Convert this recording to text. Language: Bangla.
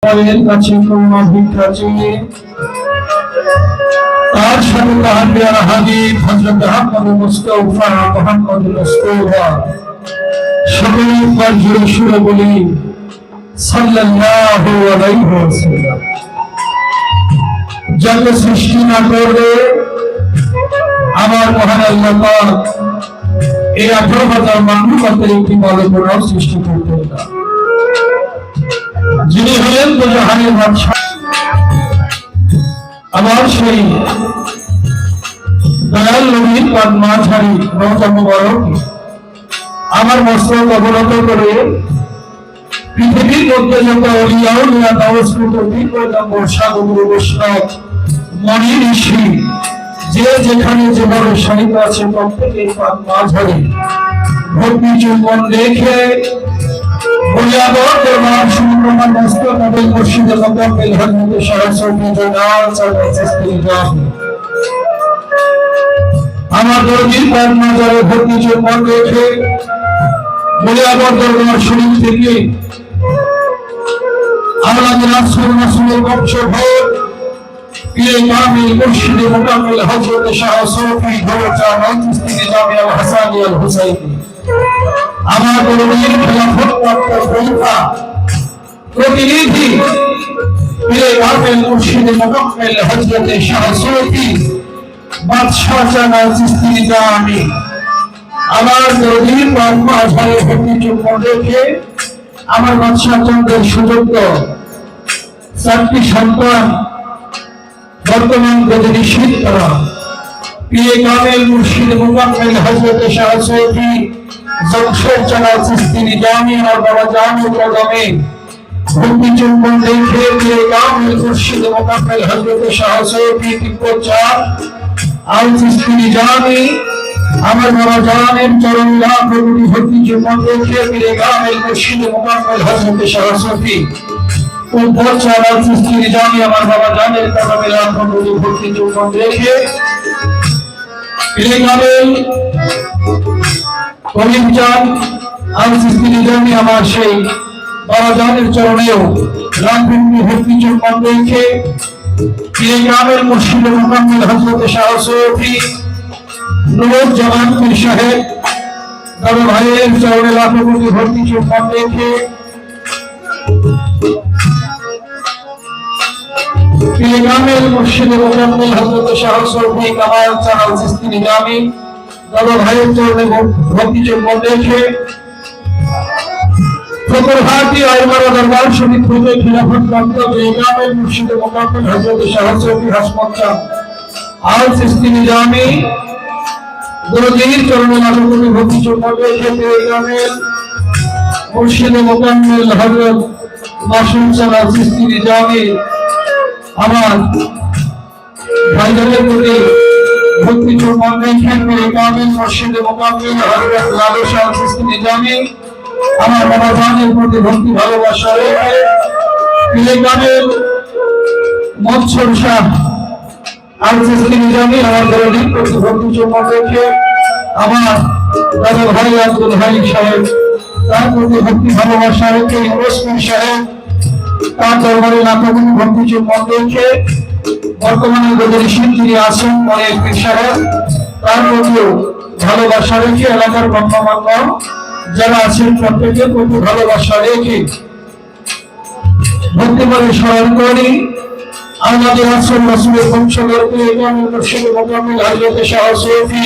পায়ের কাছে করুণা ভিক্ষা চেয়ে তার সাথে তাহার পেয়ারা হাবিব হযরত মুহাম্মদ মুস্তাফা মুহাম্মদ মুস্তাফা সকলে একবার জোরে সুরে বলি সাল্লাল্লাহু আলাইহি ওয়াসাল্লাম। যাকে সৃষ্টি না করবে আমার মহান আল্লাহ পাক এই 18,000 মাখলুকাতের একটি মালকও সৃষ্টি করতেন না। যিনি হলেন তো জাহানের বাদশা, আমার সেই দয়াল নবীর পাক মাঝারি রওজা মুবারক আমার মস্তক অবনত করে পৃথিবীর মধ্যে যত ওলিয়া উলিয়া তাওয়াসসুল বিপদম্বর সাধু বৈষ্ণব মনি ঋষি যে যেখানে যে বড় সাহিত্য আছে প্রত্যেকের পাক মাঝারি ভক্তি চুম্বন রেখে বলিয়াবর দরবার সুন্দরমান মস্তক নবী মুর্শিদ মুকাম্মিল হযরত শাহসুফি জনাব সাল্লাল্লাহু আমার দরদির পাক মাঝারি ভক্তি চুম্বন রেখে বলিয়াবর দরবার শরীফ থেকে আমাদের রাসূলের বংশধর পীর কামিল মুর্শিদ মুকাম্মিল হযরত শাহসুফি জনাব জামিয়া হাসানী আল হুসাইনি আমার দরদির খেলাফত প্রাপ্ত খলিফা প্রতিনিধি পীর কামিল মুর্শিদ মুকাম্মিল হযরত শাহসুফি বাদশাহ জানাল চিশতি জামি আমার দরদির পাক মাঝারি ভক্তি চুম্বন রেখে আমার বাদশাহ চন্দ্রের সুযোগ্য 4টি সন্তান বর্তমান বেদে নিষিদ্ধ করা পীর কামিল মুর্শিদ মুকাম্মিল হযরত শাহসুফি জমশেদ জানাল চিশতি জামি আর বাবা জামিল কদমে ভক্তি চুম্বন রেখে পীর কামিল মুর্শিদ মুকাম্মিল হযরত শাহসুফি তিব্বত আল চিশতি জামি আমার বাবা জানের চরণ লাভ প্রভুটি ভক্তি চুম্বন রেখে পীর কামিল মুর্শিদ মুকাম্মিল হযরত শাহসুফি তিব্বত আল চিশতি জামি আমার বাবা জানের কদমে লাভ প্রভুটি ভক্তি চুম্বন রেখে পীর কামিল করিম চাঁদ আল চিশতি জামি আমার সেই বাবা জানের চরণেও লাভ প্রভুটি ভক্তি চুম্বন রেখে পীর কামিল মুর্শিদ মুকাম্মিল হযরত শাহসুফি নূর জামান পীর সাহেব বড় ভাইয়ের চরণে লাখ কোটি ভক্তি চুম্বন রেখে পীর কামিল মুর্শিদ মুকাম্মিল হযরত শাহসুফি কামাল চাঁদ চিশতি জামি বড় ভাইয়ের চরণে ভক্তি চুম্বন রেখে ফকরহাটি আইমারা দরবার শরীফ থেকে খিলাফত প্রাপ্ত পীর কামিল মুর্শিদ মুকাম্মিল হযরত শাহসুফি হাসমত চাঁদ আল চিশতি জামি দরদির চরণে লাখ কোটি ভক্তি চুম্বন রেখে পীর কামিল মুর্শিদ মুকাম্মিল হযরত মাসুম চাঁদ চিশতি জামি আমার ভাইদের প্রতি ভক্তি চুম্বন রেখে পীর কামিল মুর্শিদ মুকাম্মিল হযরত লালু শাহ চিশতি জামি আমার বাবা জানের প্রতি ভক্তি ভালোবাসা রেখে পীর কামিল মনসুর শাহ আল চিশতি জামি আমার দরদির প্রতি ভক্তি চুম্বন রেখে আমার দাদা ভাই আব্দুল হাই সাহেব তার প্রতি ভক্তি ভালোবাসা রেখে রসমিন সাহেব তার দরবারে লাখ কোটি ভক্তি চুম্বন রেখে বর্তমানে বেদের তিনি আছেন মনের পীর সাহেব তার প্রতিও ভালোবাসা রেখে এলাকার গণ্যমান্য যারা আছেন প্রত্যেকের প্রতি ভালোবাসা রেখে ভক্তি করে স্মরণ করি আমাদের রাসূলের বংশধর পীর কামিল মুর্শিদ মুকাম্মিল হযরত শাহসুফি